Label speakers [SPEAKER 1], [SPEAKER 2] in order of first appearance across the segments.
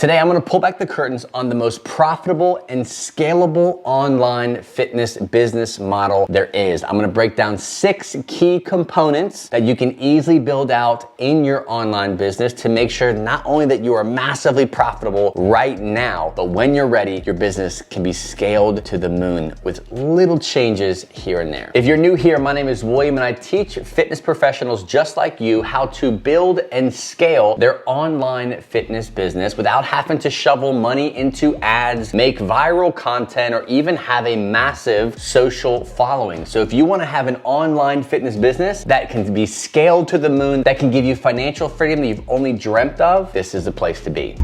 [SPEAKER 1] Today, I'm gonna pull back the curtains on the most profitable and scalable online fitness business model there is. I'm gonna break down 6 key components that you can easily build out in your online business to make sure not only that you are massively profitable right now, but when you're ready, your business can be scaled to the moon with little changes here and there. If you're new here, my name is William and I teach fitness professionals just like you how to build and scale their online fitness business without having to shovel money into ads, make viral content, or even have a massive social following. So if you want to have an online fitness business that can be scaled to the moon, that can give you financial freedom that you've only dreamt of, this is the place to be.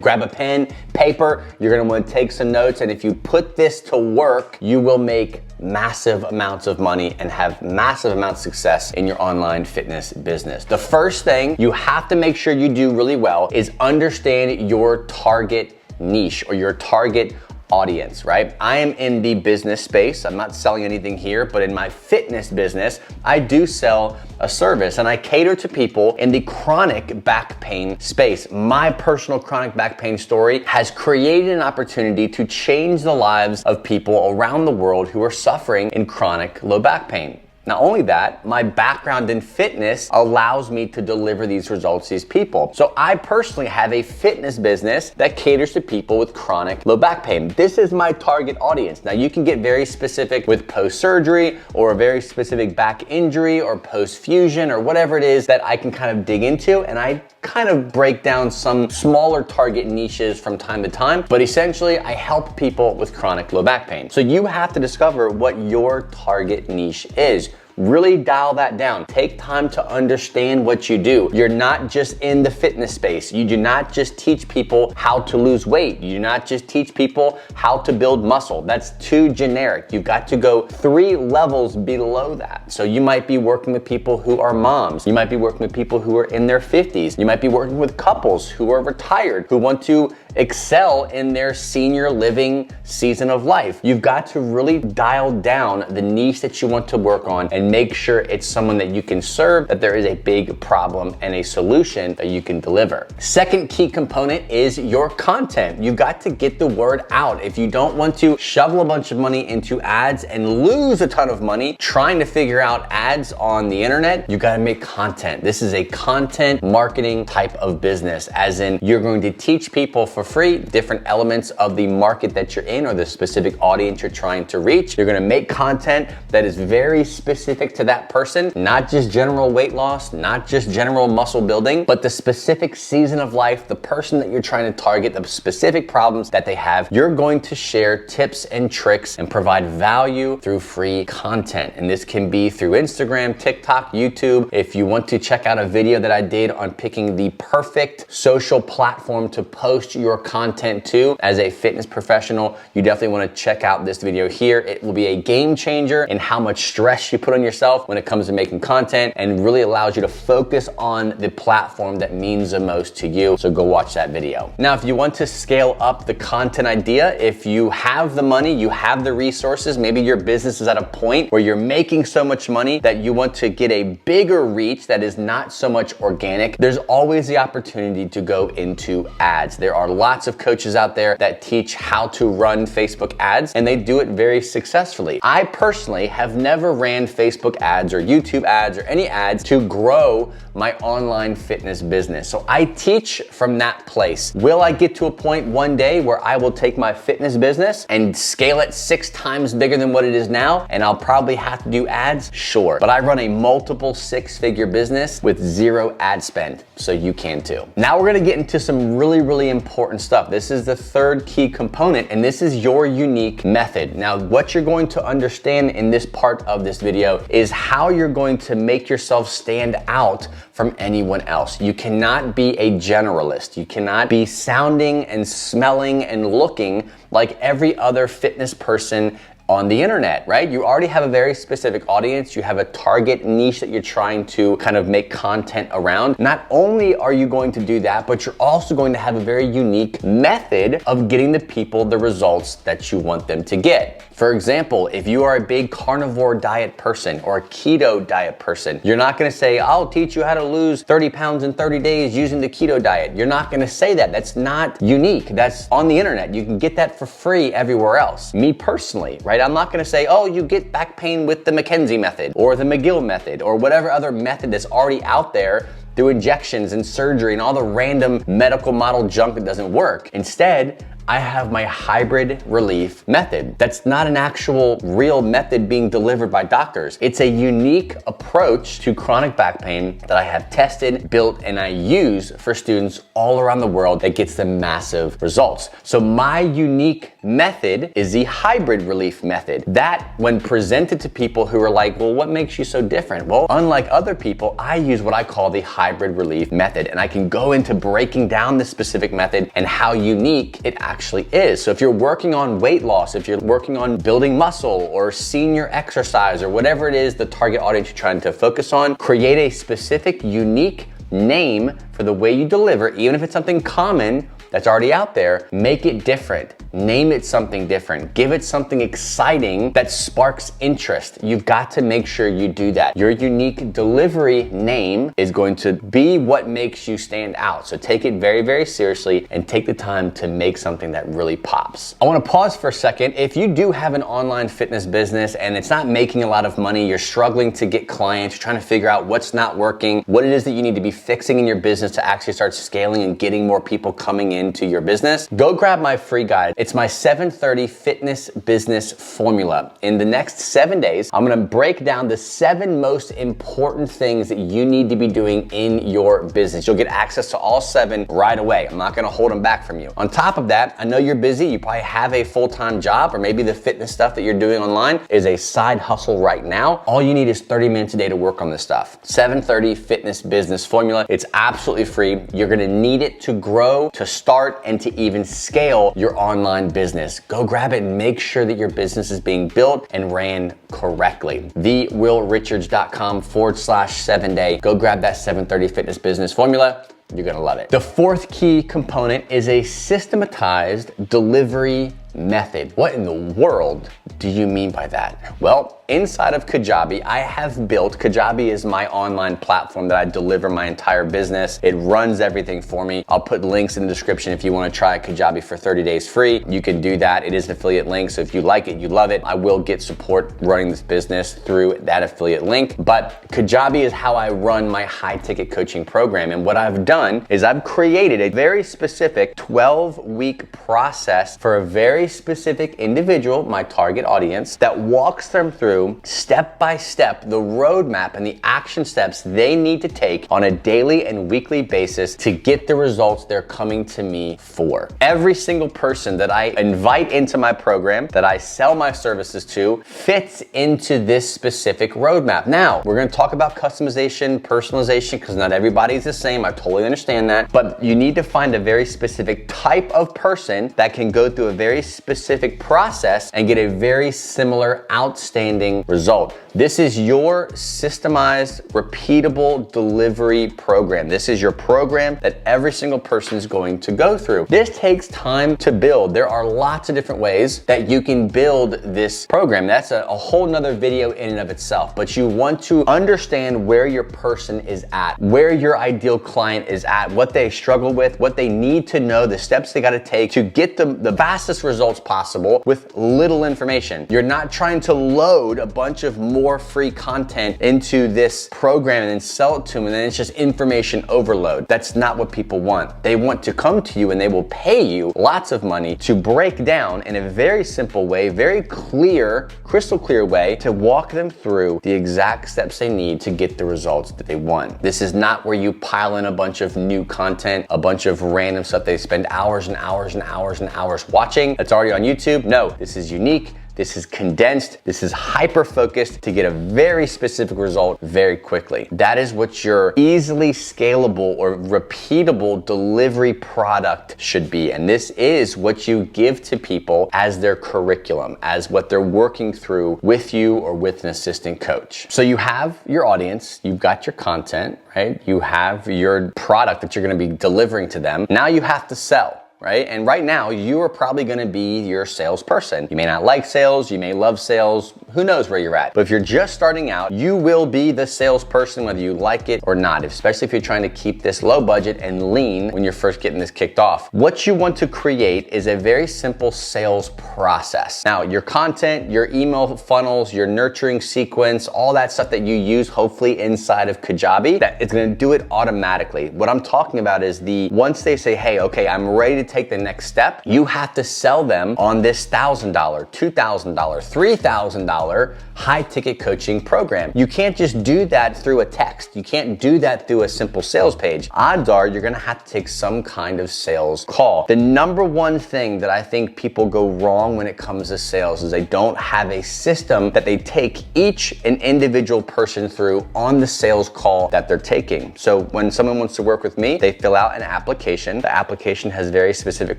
[SPEAKER 1] Grab a pen, paper, you're gonna wanna take some notes, and if you put this to work, you will make massive amounts of money and have massive amounts of success in your online fitness business. The first thing you have to make sure you do really well is understand your target niche or your target audience, right? I am in the business space. I'm not selling anything here, but in my fitness business, I do sell a service and I cater to people in the chronic back pain space. My personal chronic back pain story has created an opportunity to change the lives of people around the world who are suffering in chronic low back pain. Not only that, my background in fitness allows me to deliver these results to these people. So I personally have a fitness business that caters to people with chronic low back pain. This is my target audience. Now you can get very specific with post-surgery or a very specific back injury or post-fusion or whatever it is that I can kind of dig into, and I kind of break down some smaller target niches from time to time, but essentially I help people with chronic low back pain. So you have to discover what your target niche is. Really dial that down. Take time to understand what you do. You're not just in the fitness space. You do not just teach people how to lose weight. You do not just teach people how to build muscle. That's too generic. You've got to go 3 levels below that. So you might be working with people who are moms. You might be working with people who are in their 50s. You might be working with couples who are retired, who want to excel in their senior living season of life. You've got to really dial down the niche that you want to work on and make sure it's someone that you can serve, that there is a big problem and a solution that you can deliver. Second key component is your content. You've got to get the word out. If you don't want to shovel a bunch of money into ads and lose a ton of money trying to figure out ads on the internet, you gotta make content. This is a content marketing type of business, as in you're going to teach people for free different elements of the market that you're in or the specific audience you're trying to reach. You're gonna make content that is very specific to that person, not just general weight loss, not just general muscle building, but the specific season of life, the person that you're trying to target, the specific problems that they have. You're going to share tips and tricks and provide value through free content. And this can be through Instagram, TikTok, YouTube. If you want to check out a video that I did on picking the perfect social platform to post your content to as a fitness professional, you definitely want to check out this video here. It will be a game changer in how much stress you put on yourself when it comes to making content, and really allows you to focus on the platform that means the most to you. So go watch that video. Now, if you want to scale up the content idea, if you have the money, you have the resources, maybe your business is at a point where you're making so much money that you want to get a bigger reach that is not so much organic, there's always the opportunity to go into ads. There are lots of coaches out there that teach how to run Facebook ads, and they do it very successfully. I personally have never ran Facebook ads or YouTube ads or any ads to grow my online fitness business. So I teach from that place. Will I get to a point one day where I will take my fitness business and scale it 6 times bigger than what it is now, and I'll probably have to do ads? Sure. But I run a multiple 6-figure business with 0 ad spend, so you can too. Now we're gonna get into some really important stuff. This is the 3rd key component, and this is your unique method. Now, what you're going to understand in this part of this video is how you're going to make yourself stand out from anyone else. You cannot be a generalist. You cannot be sounding and smelling and looking like every other fitness person on the internet, right? You already have a very specific audience. You have a target niche that you're trying to kind of make content around. Not only are you going to do that, but you're also going to have a very unique method of getting the people the results that you want them to get. For example, if you are a big carnivore diet person or a keto diet person, you're not gonna say, I'll teach you how to lose 30 pounds in 30 days using the keto diet. You're not gonna say that. That's not unique. That's on the internet. You can get that for free everywhere else. Me personally, right? I'm not gonna say, oh, you get back pain with the McKenzie method or the McGill method or whatever other method that's already out there through injections and surgery and all the random medical model junk that doesn't work. Instead, I have my hybrid relief method. That's not an actual real method being delivered by doctors. It's a unique approach to chronic back pain that I have tested, built, and I use for students all around the world that gets them massive results. So my unique method is the hybrid relief method. That, when presented to people who are like, well, what makes you so different? Well, unlike other people, I use what I call the hybrid relief method, and I can go into breaking down this specific method and how unique it actually is. So if you're working on weight loss, if you're working on building muscle or senior exercise or whatever it is the target audience you're trying to focus on, create a specific, unique name for the way you deliver, even if it's something common that's already out there. Make it different. Name it something different. Give it something exciting that sparks interest. You've got to make sure you do that. Your unique delivery name is going to be what makes you stand out. So take it very, very seriously and take the time to make something that really pops. I want to pause for a second. If you do have an online fitness business and it's not making a lot of money, you're struggling to get clients, you're trying to figure out what's not working, what it is that you need to be fixing in your business to actually start scaling and getting more people coming into your business, go grab my free guide. It's my 730 fitness business formula. In the next 7 days, I'm gonna break down the 7 most important things that you need to be doing in your business. You'll get access to all 7 right away. I'm not gonna hold them back from you. On top of that, I know you're busy. You probably have a full-time job, or maybe the fitness stuff that you're doing online is a side hustle right now. All you need is 30 minutes a day to work on this stuff. 730 fitness business formula. It's absolutely free. You're gonna need it to grow, to start, and to even scale your online business. Go grab it and make sure that your business is being built and ran correctly. thewillrichards.com/7day. Go grab that 730 fitness business formula. You're gonna love it. The 4th key component is a systematized delivery method. What in the world do you mean by that? Well, inside of Kajabi, I have built, Kajabi is my online platform that I deliver my entire business. It runs everything for me. I'll put links in the description if you wanna try Kajabi for 30 days free. You can do that. It is an affiliate link, so if you like it, you love it. I will get support running this business through that affiliate link, but Kajabi is how I run my high ticket coaching program. And what I've done is I've created a very specific 12-week process for a very specific individual, my target audience, that walks them through step by step the roadmap and the action steps they need to take on a daily and weekly basis to get the results they're coming to me for. Every single person that I invite into my program, that I sell my services to, fits into this specific roadmap. Now, we're gonna talk about customization, personalization, because not everybody's the same. I totally understand that, but you need to find a very specific type of person that can go through a very specific process and get a very similar, outstanding result. This is your systemized, repeatable delivery program. This is your program that every single person is going to go through. This takes time to build. There are lots of different ways that you can build this program. That's a whole nother video in and of itself, but you want to understand where your person is at, where your ideal client is at, what they struggle with, what they need to know, the steps they gotta take to get the fastest results possible with little information. You're not trying to load a bunch of more free content into this program and then sell it to them, and then it's just information overload. That's not what people want. They want to come to you and they will pay you lots of money to break down in a very simple way, very clear, crystal clear way, to walk them through the exact steps they need to get the results that they want. This is not where you pile in a bunch of new content, a bunch of random stuff they spend hours and hours and hours and hours watching that's already on YouTube. No, this is unique. This is condensed. This is hyper-focused to get a very specific result very quickly. That is what your easily scalable or repeatable delivery product should be. And this is what you give to people as their curriculum, as what they're working through with you or with an assistant coach. So you have your audience, you've got your content, right? You have your product that you're gonna be delivering to them. Now you have to sell. Right? And right now, you are probably gonna be your salesperson. You may not like sales, you may love sales, who knows where you're at. But if you're just starting out, you will be the salesperson whether you like it or not, especially if you're trying to keep this low budget and lean when you're first getting this kicked off. What you want to create is a very simple sales process. Now, your content, your email funnels, your nurturing sequence, all that stuff that you use hopefully inside of Kajabi, that it's gonna do it automatically. What I'm talking about is once they say, hey, okay, I'm ready to take the next step, you have to sell them on this $1,000, $2,000, $3,000 high ticket coaching program. You can't just do that through a text. You can't do that through a simple sales page. Odds are you're gonna have to take some kind of sales call. The number one thing that I think people go wrong when it comes to sales is they don't have a system that they take each and individual person through on the sales call that they're taking. So when someone wants to work with me, they fill out an application. The application has very specific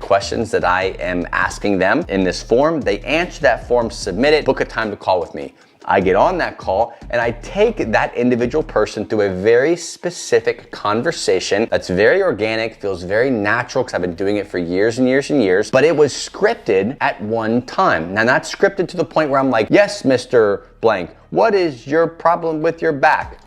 [SPEAKER 1] questions that I am asking them in this form. They answer that form, submit it, book a time to call with me. I get on that call and I take that individual person through a very specific conversation that's very organic, feels very natural because I've been doing it for years and years and years, but it was scripted at one time. Now, not scripted to the point where I'm like, yes, Mr. Blank, what is your problem with your back?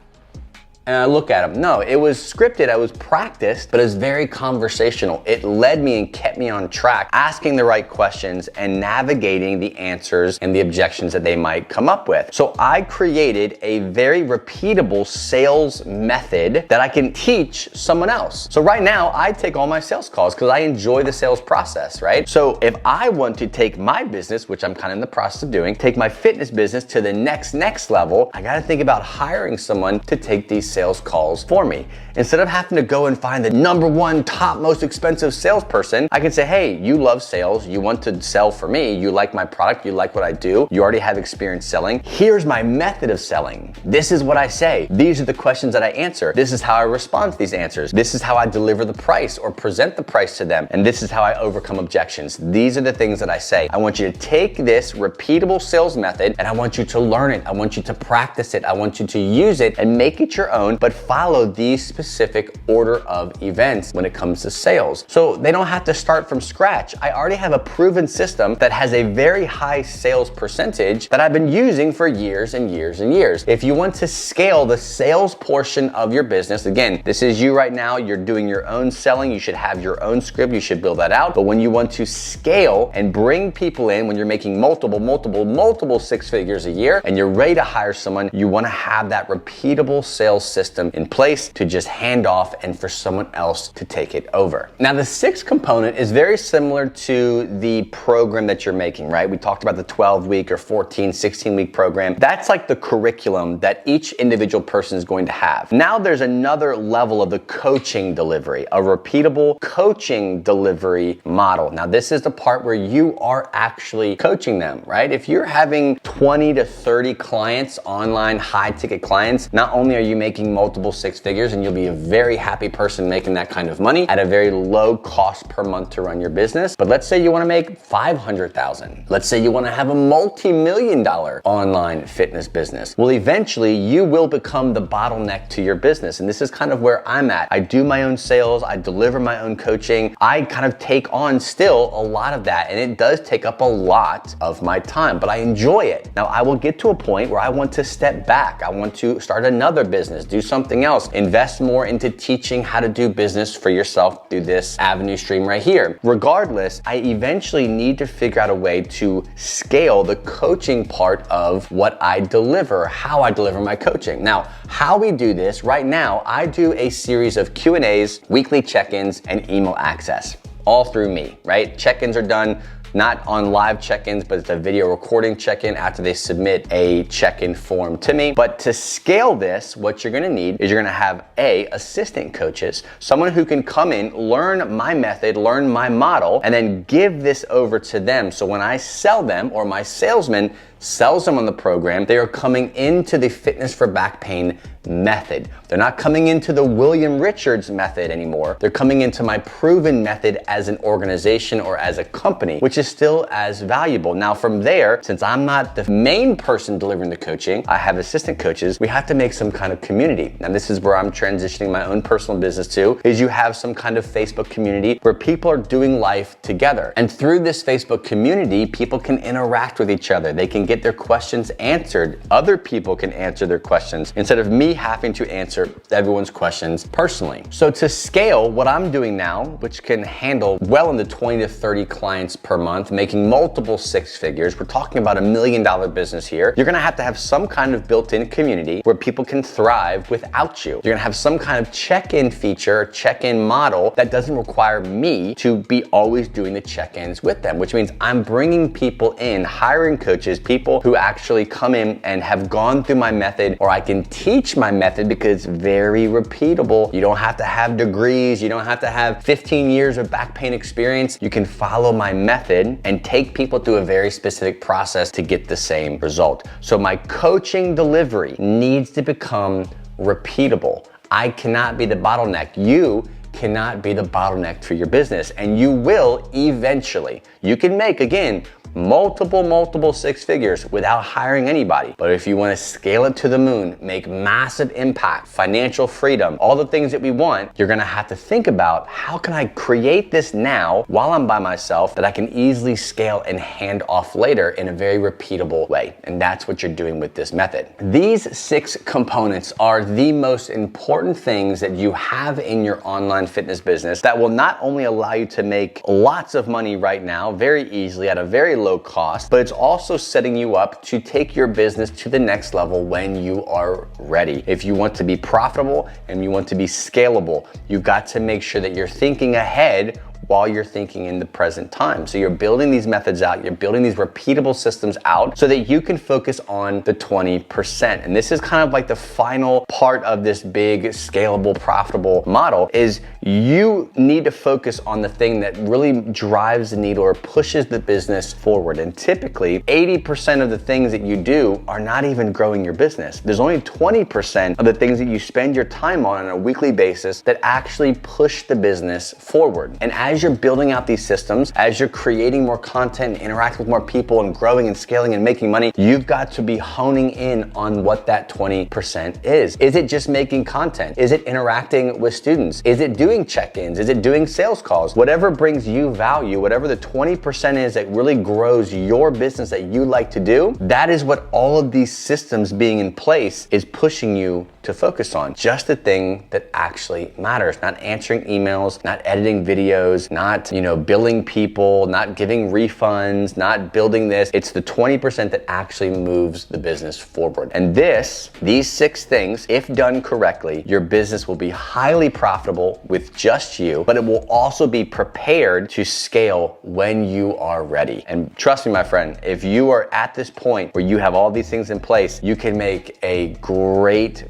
[SPEAKER 1] And I look at him. No, it was scripted, I was practiced, but it was very conversational. It led me and kept me on track, asking the right questions and navigating the answers and the objections that they might come up with. So I created a very repeatable sales method that I can teach someone else. So right now, I take all my sales calls because I enjoy the sales process, right? So if I want to take my business, which I'm kind of in the process of doing, take my fitness business to the next level, I gotta think about hiring someone to take these sales calls for me. Instead of having to go and find the number one top most expensive salesperson, I can say, hey, you love sales, you want to sell for me, you like my product, you like what I do, you already have experience selling. Here's my method of selling. This is what I say. These are the questions that I answer. This is how I respond to these answers. This is how I deliver the price or present the price to them. And this is how I overcome objections. These are the things that I say. I want you to take this repeatable sales method and I want you to learn it. I want you to practice it. I want you to use it and make it your own, but follow these specific order of events when it comes to sales. So they don't have to start from scratch. I already have a proven system that has a very high sales percentage that I've been using for years and years and years. If you want to scale the sales portion of your business, again, this is you right now, you're doing your own selling, you should have your own script, you should build that out. But when you want to scale and bring people in, when you're making multiple six figures a year and you're ready to hire someone, you want to have that repeatable sales system in place to just hand off and for someone else to take it over. Now, the sixth component is very similar to the program that you're making, right? We talked about the 12-week or 14, 16-week program. That's like the curriculum that each individual person is going to have. Now there's another level of the coaching delivery, a repeatable coaching delivery model. Now, this is the part where you are actually coaching them, right? If you're having 20 to 30 clients, online high ticket clients, not only are you making multiple six figures and you'll be a very happy person making that kind of money at a very low cost per month to run your business, but let's say you want to make 500,000. Let's say you want to have a multi-million-dollar online fitness business. Well, eventually you will become the bottleneck to your business. And this is kind of where I'm at. I do my own sales, I deliver my own coaching. I kind of take on still a lot of that, and it does take up a lot of my time, but I enjoy it. Now, I will get to a point where I want to step back. I want to start another business, do something else, invest more into teaching how to do business for yourself through this avenue stream right here. Regardless, I eventually need to figure out a way to scale the coaching part of what I deliver, how I deliver my coaching. Now, how we do this right now, I do a series of Q&As, weekly check-ins, and email access, all through me, right? Check-ins are done not on live check-ins, but it's a video recording check-in after they submit a check-in form to me. But to scale this, what you're gonna need is you're gonna have assistant coaches, someone who can come in, learn my method, learn my model, and then give this over to them. So when I sell them, or my salesman sells them on the program, they are coming into the Fitness for Back Pain method. They're not coming into the William Richards method anymore. They're coming into my proven method as an organization or as a company, which is still as valuable. Now from there, since I'm not the main person delivering the coaching, I have assistant coaches, we have to make some kind of community. Now this is where I'm transitioning my own personal business to, is you have some kind of Facebook community where people are doing life together. And through this Facebook community, people can interact with each other. They can get their questions answered. Other people can answer their questions instead of me having to answer everyone's questions personally. So to scale, what I'm doing now, which can handle well into 20 to 30 clients per month, making multiple six figures, we're talking about $1 million business here. You're gonna have to have some kind of built-in community where people can thrive without you. You're gonna have some kind of check-in feature, check-in model that doesn't require me to be always doing the check-ins with them, which means I'm bringing people in, hiring coaches, people who actually come in and have gone through my method, or I can teach my method because it's very repeatable. You don't have to have degrees. You don't have to have 15 years of back pain experience. You can follow my method and take people through a very specific process to get the same result. So my coaching delivery needs to become repeatable. I cannot be the bottleneck. You cannot be the bottleneck for your business, and you will eventually. You can make, again, multiple six figures without hiring anybody. But if you want to scale it to the moon, make massive impact, financial freedom, all the things that we want, you're gonna have to think about, how can I create this now while I'm by myself that I can easily scale and hand off later in a very repeatable way? And that's what you're doing with this method. These 6 components are the most important things that you have in your online fitness business that will not only allow you to make lots of money right now, very easily at a very low cost, but it's also setting you up to take your business to the next level when you are ready. If you want to be profitable and you want to be scalable, you've got to make sure that you're thinking ahead while you're thinking in the present time. So you're building these methods out, you're building these repeatable systems out so that you can focus on the 20%. And this is kind of like the final part of this big, scalable, profitable model, is you need to focus on the thing that really drives the needle or pushes the business forward. And typically 80% of the things that you do are not even growing your business. There's only 20% of the things that you spend your time on a weekly basis that actually push the business forward. And as you're building out these systems, as you're creating more content, interacting with more people and growing and scaling and making money, you've got to be honing in on what that 20% is. Is it just making content? Is it interacting with students? Is it doing check-ins? Is it doing sales calls? Whatever brings you value, whatever the 20% is that really grows your business that you like to do, that is what all of these systems being in place is pushing you to focus on. Just the thing that actually matters, not answering emails, not editing videos, not, billing people, not giving refunds, not building this. It's the 20% that actually moves the business forward. And these 6 things, if done correctly, your business will be highly profitable with just you, but it will also be prepared to scale when you are ready. And trust me, my friend, if you are at this point where you have all these things in place, you can make a great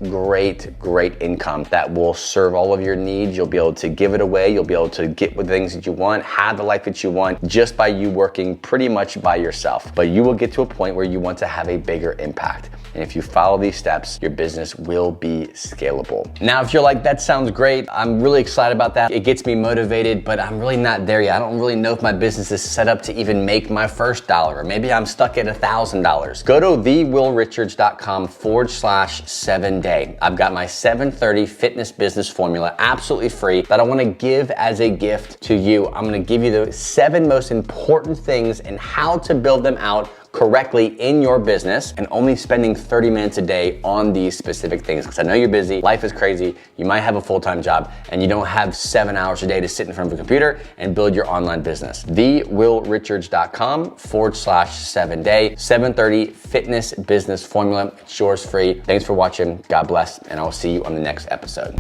[SPEAKER 1] income that will serve all of your needs. You'll be able to give it away. You'll be able to get with things that you want, have the life that you want, just by you working pretty much by yourself. But you will get to a point where you want to have a bigger impact. And if you follow these steps, your business will be scalable. Now, if you're like, that sounds great, I'm really excited about that, it gets me motivated, but I'm really not there yet. I don't really know if my business is set up to even make my first dollar, or maybe I'm stuck at $1,000. Go to thewillrichards.com/7day. I've got my 730 fitness business formula, absolutely free, that I wanna give as a gift to you. I'm gonna give you the 7 most important things and how to build them out correctly in your business, and only spending 30 minutes a day on these specific things, because I know you're busy, life is crazy, you might have a full-time job, and you don't have 7 hours a day to sit in front of a computer and build your online business. thewillrichards.com/7day, 730 fitness business formula. It's yours free. Thanks for watching. God bless, and I'll see you on the next episode.